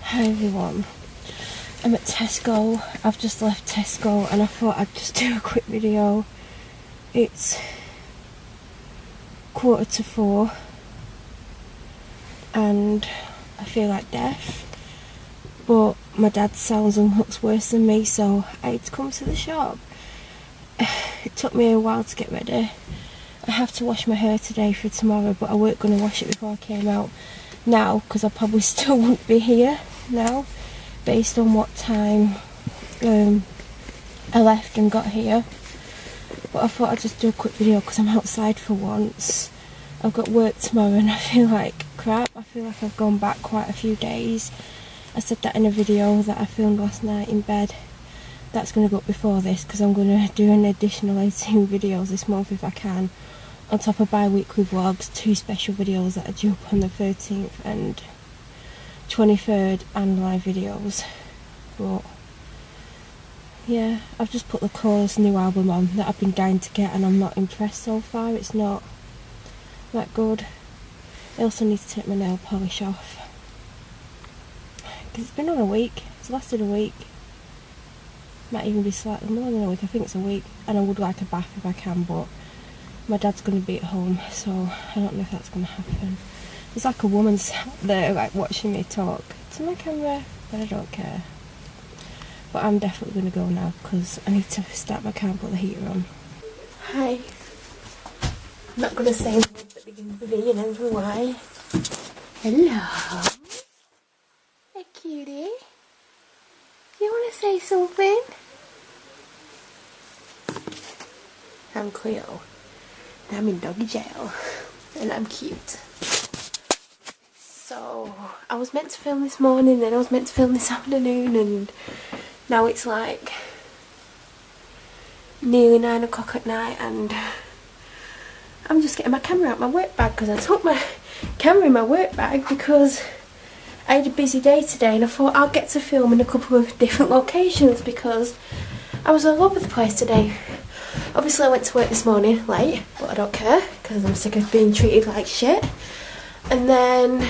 Hi everyone, I'm at Tesco. I've just left Tesco and I thought I'd just do a quick video. It's 4:15 and I feel like death, but my dad sounds and looks worse than me, so I had to come to the shop. It took me a while to get ready. I have to wash my hair today for tomorrow, but I weren't going to wash it before I came out now because I probably still wouldn't be here now based on what time I left and got here. But I thought I'd just do a quick video because I'm outside for once. I've got work tomorrow and I feel like crap. I feel like I've gone back quite a few days. I said that in a video that I filmed last night in bed. That's going to go up before this because I'm going to do an additional 18 videos this month if I can, on top of bi-weekly vlogs, 2 special videos that are due up on the 13th and 23rd, and live videos. But yeah, I've just put the Core's new album on that I've been dying to get and I'm not impressed so far. It's not that good. I also need to take my nail polish off because it's been on a week. It's lasted a week. Might even be slightly more than a week. I think it's a week, and I would like a bath if I can, but my dad's going to be at home, so I don't know if that's going to happen. There's like a woman sat there like watching me talk to my camera, but I don't care. But I'm definitely going to go now because I need to start my car and put the heater on. Hi. I'm not going to say anything that begins with E and ends with Y. Hello. Hey cutie. Do you want to say something? I'm Cleo. I'm in doggy jail. And I'm cute. So, I was meant to film this morning, then I was meant to film this afternoon, and now it's like nearly 9 o'clock at night, and I'm just getting my camera out my work bag because I took my camera in my work bag because I had a busy day today and I thought I'll get to film in a couple of different locations because I was all over the place today. Obviously I went to work this morning late, but I don't care because I'm sick of being treated like shit. And then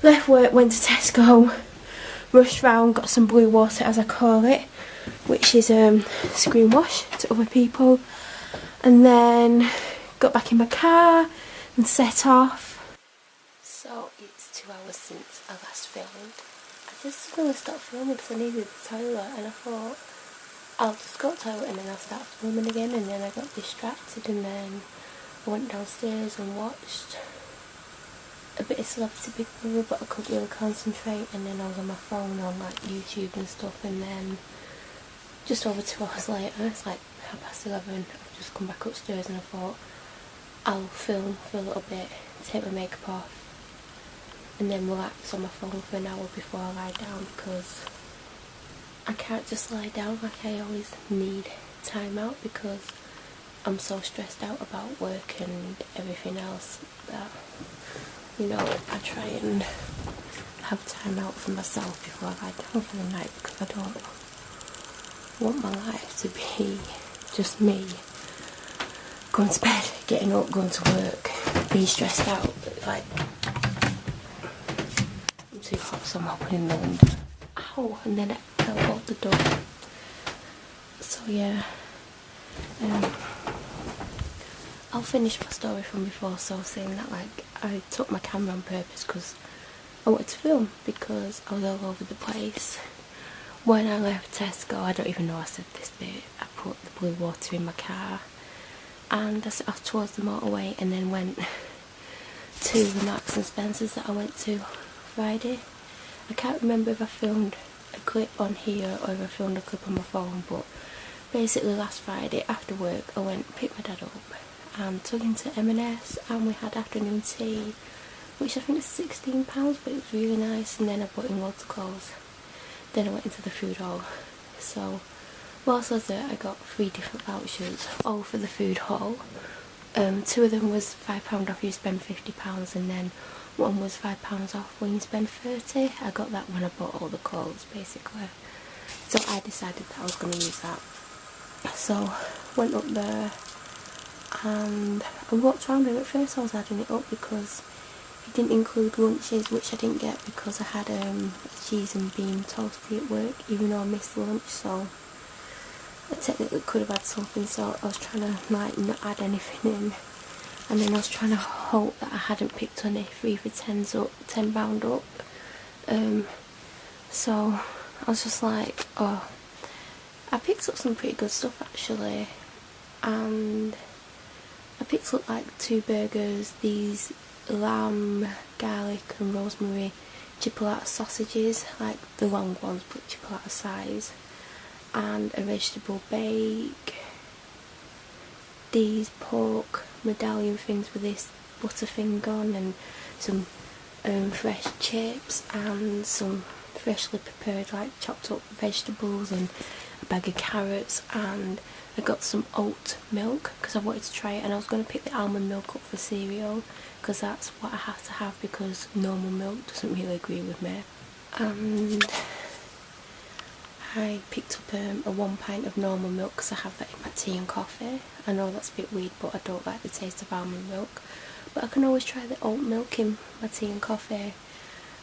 left work, went to Tesco, rushed round, got some blue water as I call it, which is screen wash to other people. And then got back in my car and set off. So it's 2 hours since I last filmed. I just suddenly stopped filming because I needed the toilet, and I thought I'll just go to the toilet and then I'll start filming again, and then I got distracted and then I went downstairs and watched a bit of Celebrity Big Brother, but I couldn't really concentrate, and then I was on my phone on like YouTube and stuff, and then just over 2 hours later, it's like 11:30, I've just come back upstairs and I thought I'll film for a little bit, take my makeup off, and then relax on my phone for an hour before I lie down because I can't just lie down. Like, I always need time out because I'm so stressed out about work and everything else that, you know, I try and have time out for myself before I lie down for the night because I don't want my life to be just me going to bed, getting up, going to work, being stressed out. Like, I'm too hot, so I'm opening the window. Ow! And then I fell out the door. So yeah, I'll finish my story from before. So I was saying that, like, I took my camera on purpose because I wanted to film because I was all over the place. When I left Tesco, I don't even know I said this bit, I put the blue water in my car and I set off towards the motorway and then went to the Marks and Spencer's that I went to Friday. I can't remember if I filmed a clip on here or if I filmed a clip on my phone, but basically last Friday after work I went and picked my dad up and took him to M&S and we had afternoon tea, which I think is £16, but it was really nice, and then I bought him loads of clothes. Then I went into the food hall. So whilst I was there I got 3 different vouchers, all for the food hall. 2 of them was £5 off you spend £50, and then one was £5 off when you spend 30. I got that when I bought all the clothes basically. So I decided that I was going to use that. So went up there and I walked around, and at first I was adding it up because it didn't include lunches, which I didn't get because I had a cheese and bean toastie at work, even though I missed lunch, so I technically could have had something, so I was trying to like not add anything in. And then I was trying to hope that I hadn't picked on it 3 for £10 up, £10 up. So I was just like, oh, I picked up some pretty good stuff actually, and I picked up like 2 burgers, these lamb, garlic and rosemary chipolata sausages, like the long ones but chipolata size, and a vegetable bake, these pork medallion things with this butter thing on, and some fresh chips and some freshly prepared like chopped up vegetables and a bag of carrots, and I got some oat milk because I wanted to try it, and I was going to pick the almond milk up for cereal because that's what I have to have because normal milk doesn't really agree with me. And I picked up a 1 pint of normal milk because I have that in my tea and coffee. I know that's a bit weird, but I don't like the taste of almond milk, but I can always try the oat milk in my tea and coffee.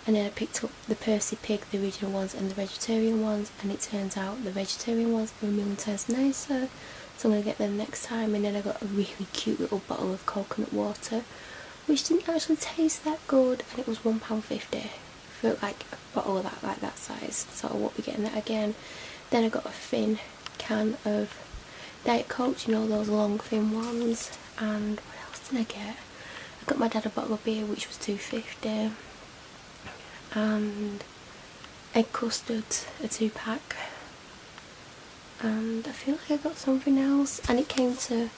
And then I picked up the Percy Pig, the original ones and the vegetarian ones, and it turns out the vegetarian ones are a million times nicer, so I'm going to get them next time. And then I got a really cute little bottle of coconut water, which didn't actually taste that good, and it was £1.50 for like a bottle of that, like that size, so I won't be getting that again. Then I got a thin can of Diet Coke, you know, those long thin ones. And what else did I get? I got my dad a bottle of beer, which was £2.50. And egg custard, a 2-pack, and I feel like I got something else, and it came to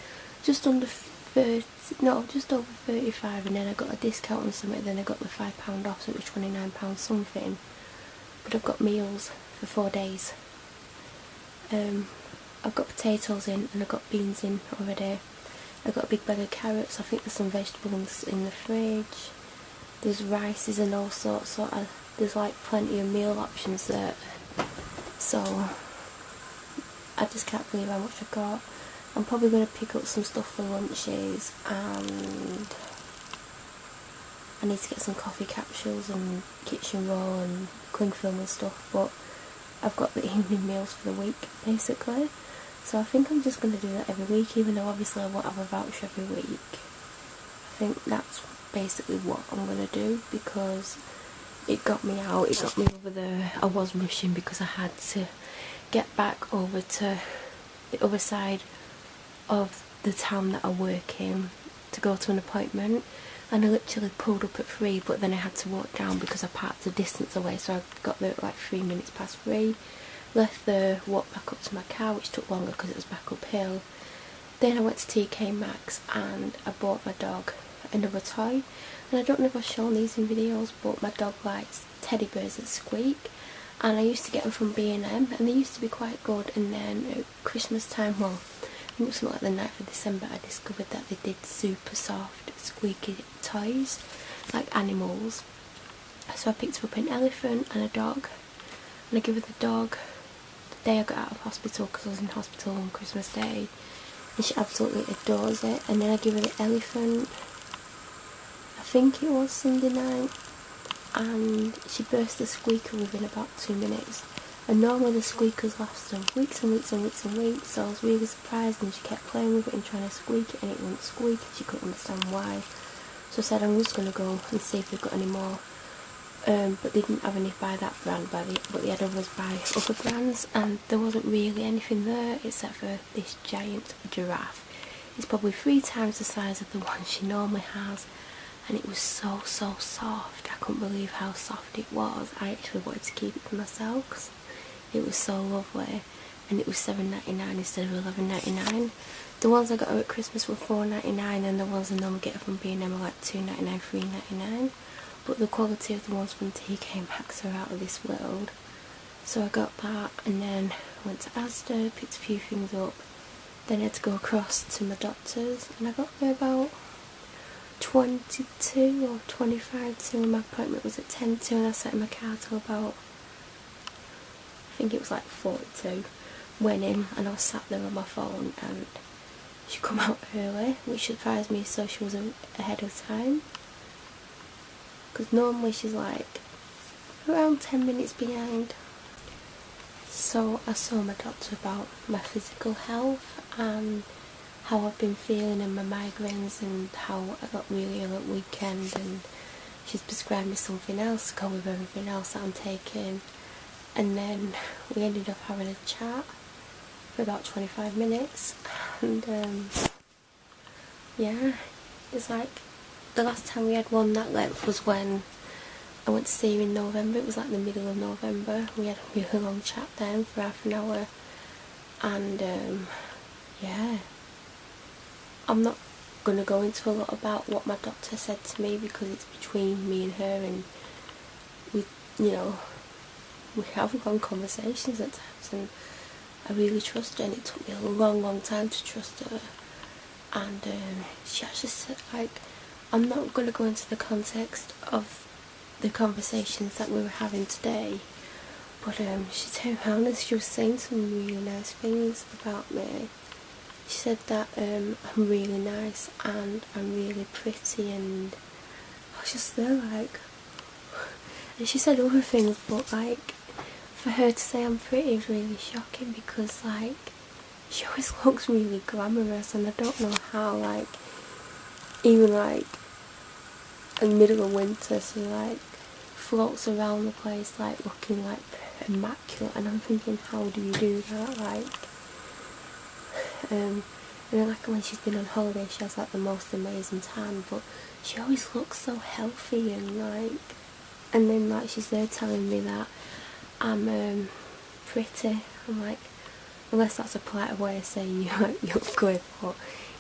just under 30, no, just over 35, and then I got a discount on something, then I got the £5 off, so it was £29 something. But I've got meals for 4 days. I've got potatoes in and I've got beans in already. I've got a big bag of carrots, I think there's some vegetables in the fridge. There's rices and all sorts, so there's like plenty of meal options there. So I just can't believe how much I got. I'm probably going to pick up some stuff for lunches, and I need to get some coffee capsules and kitchen roll and cling film and stuff, but I've got the evening meals for the week basically. So I think I'm just going to do that every week, even though obviously I won't have a voucher every week. I think that's basically what I'm going to do because it got me out, it got me over there. I was rushing because I had to get back over to the other side of the town that I work in to go to an appointment, and I literally pulled up at 3, but then I had to walk down because I parked a distance away, so I got there at like 3 minutes past 3, left there, walked back up to my car, which took longer because it was back uphill. Then I went to TK Maxx and I bought my dog another toy, and I don't know if I've shown these in videos, but my dog likes teddy bears that squeak, and I used to get them from B&M and they used to be quite good, and then at Christmas time, well, I think it was something like the 9th of December, I discovered that they did super soft squeaky toys like animals. So I picked up an elephant and a dog, and I gave her the dog the day I got out of hospital because I was in hospital on Christmas Day, and she absolutely adores it. And then I gave her the elephant, I think it was Sunday night, and she burst the squeaker within about 2 minutes. And normally the squeakers last weeks and weeks and weeks and weeks, so I was really surprised, and she kept playing with it and trying to squeak it, and it wouldn't squeak, and she couldn't understand why. So I said I'm just going to go and see if they've got any more. But they didn't have any by that brand, but they had others by other brands, and there wasn't really anything there except for this giant giraffe. It's probably 3 times the size of the one she normally has, and it was so soft. I couldn't believe how soft it was. I actually wanted to keep it for myself because it was so lovely, and it was $7.99 instead of $11.99. The ones I got her at Christmas were $4.99, and the ones I normally get from B&M are like $2.99, $3.99. But the quality of the ones from TK Maxx are out of this world. So I got that, and then went to Asda, picked a few things up. Then I had to go across to my doctor's, and I got there about 22 or 25 to, and my appointment was at 10 to, and I sat in my car till about, I think it was like 42. Went in, and I was sat there on my phone, and she come out early, which surprised me, so she was ahead of time. because normally she's like around 10 minutes behind. So I saw my doctor about my physical health and how I've been feeling and my migraines and how I got really ill at weekend, and she's prescribed me something else to go with everything else that I'm taking. And then we ended up having a chat for about 25 minutes, and yeah, it's like the last time we had one that length was when I went to see her in November. It was like the middle of November. We had a really long chat then for half an hour, and yeah, I'm not going to go into a lot about what my doctor said to me because it's between me and her, and we, you know, we have long conversations at times, and I really trust her, and it took me a long time to trust her. And she actually said, like, I'm not going to go into the context of the conversations that we were having today, but she turned around and she was saying some really nice things about me. She said that I'm really nice and I'm really pretty, and I was just there like, and she said other things, but like, for her to say I'm pretty is really shocking because like, she always looks really glamorous, and I don't know how, like, even like in the middle of winter she like floats around the place like looking like immaculate, and I'm thinking, how do you do that? Like, and then like when she's been on holiday she has like the most amazing tan, but she always looks so healthy, and like, and then like she's there telling me that I'm pretty. I'm like, unless that's a polite way of saying you like, you look good, but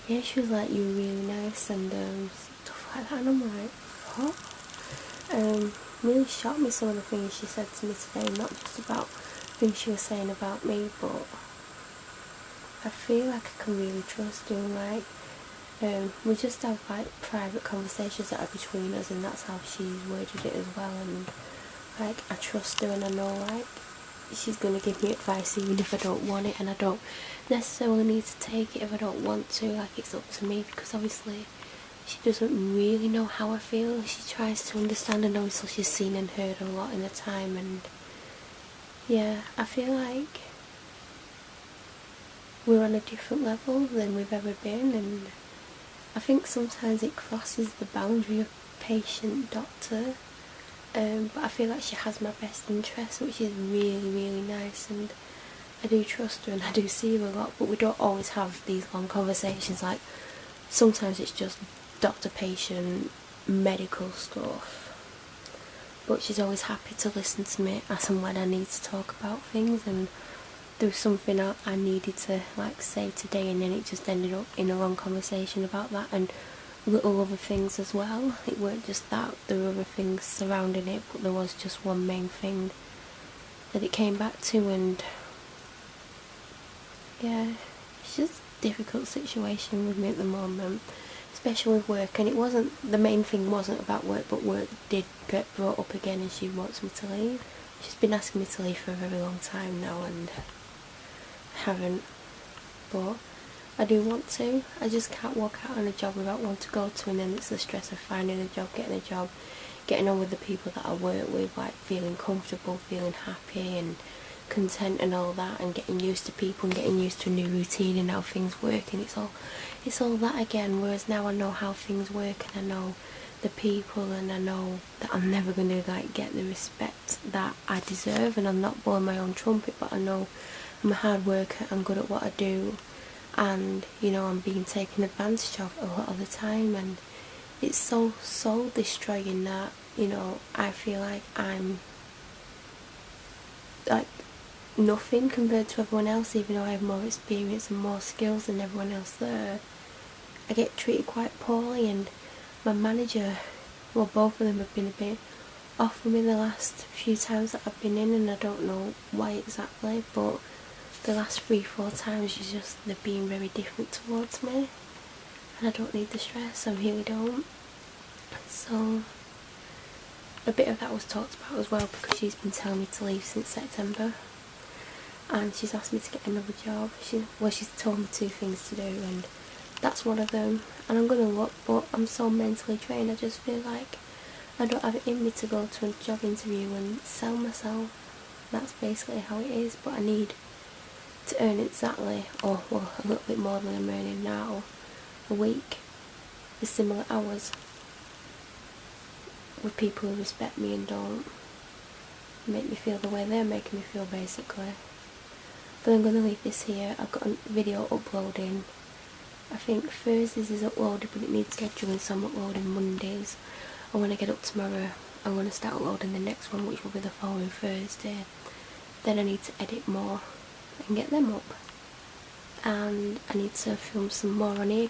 yeah, she was like, you're really nice and stuff like that, and I'm like, what? Really shocked me, some of the things she said to me today, not just about things she was saying about me, but I feel like I can really trust her. Like, we just have like private conversations that are between us, and that's how she's worded it as well, and like, I trust her, and I know like she's going to give me advice even if I don't want it, and I don't necessarily need to take it if I don't want to. Like, it's up to me, because obviously she doesn't really know how I feel. She tries to understand, and obviously she's seen and heard a lot in the time, and yeah, I feel like we're on a different level than we've ever been, and I think sometimes it crosses the boundary of patient-doctor, but I feel like she has my best interest, which is really nice, and I do trust her and I do see her a lot, but we don't always have these long conversations. Like, sometimes it's just doctor-patient medical stuff, but she's always happy to listen to me as and when I need to talk about things, and there was something I needed to like say today, and then it just ended up in a long conversation about that, and little other things as well. It weren't just that, there were other things surrounding it, but there was just one main thing that it came back to, and yeah, it's just a difficult situation with me at the moment, especially with work. And it wasn't, the main thing wasn't about work, but work did get brought up again, and she wants me to leave. She's been asking me to leave for a very long time now, and I haven't, but I do want to. I just can't walk out on a job without one to go to, and then it's the stress of finding a job, getting on with the people that I work with, like feeling comfortable, feeling happy and content and all that, and getting used to people and getting used to a new routine and how things work, and it's all that again. Whereas now I know how things work, and I know the people, and I know that I'm never going to like get the respect that I deserve, and I'm not blowing my own trumpet, but I know I'm a hard worker, I'm good at what I do, and you know, I'm being taken advantage of a lot of the time, and it's so soul destroying that, you know, I feel like I'm like nothing compared to everyone else, even though I have more experience and more skills than everyone else there. I get treated quite poorly, and my manager, well, both of them have been a bit off with me the last few times that I've been in, and I don't know why exactly, but the last 3-4 times they're being very different towards me, and I don't need the stress, I really don't. So a bit of that was talked about as well, because she's been telling me to leave since September, and she's asked me to get another job. She's told me 2 things to do, and that's one of them, and I'm gonna look, but I'm so mentally drained. I just feel like I don't have it in me to go to a job interview and sell myself. That's basically how it is, but I need to earn exactly, or well, a little bit more than I'm earning now, a week, for similar hours, with people who respect me and don't make me feel the way they're making me feel, basically. But I'm going to leave this here. I've got a video uploading. I think Thursdays is uploaded, but it needs scheduling, so I'm uploading Mondays. And when I get up tomorrow, I'm going to start uploading the next one, which will be the following Thursday. Then I need to edit more and get them up. And I need to film some more on here.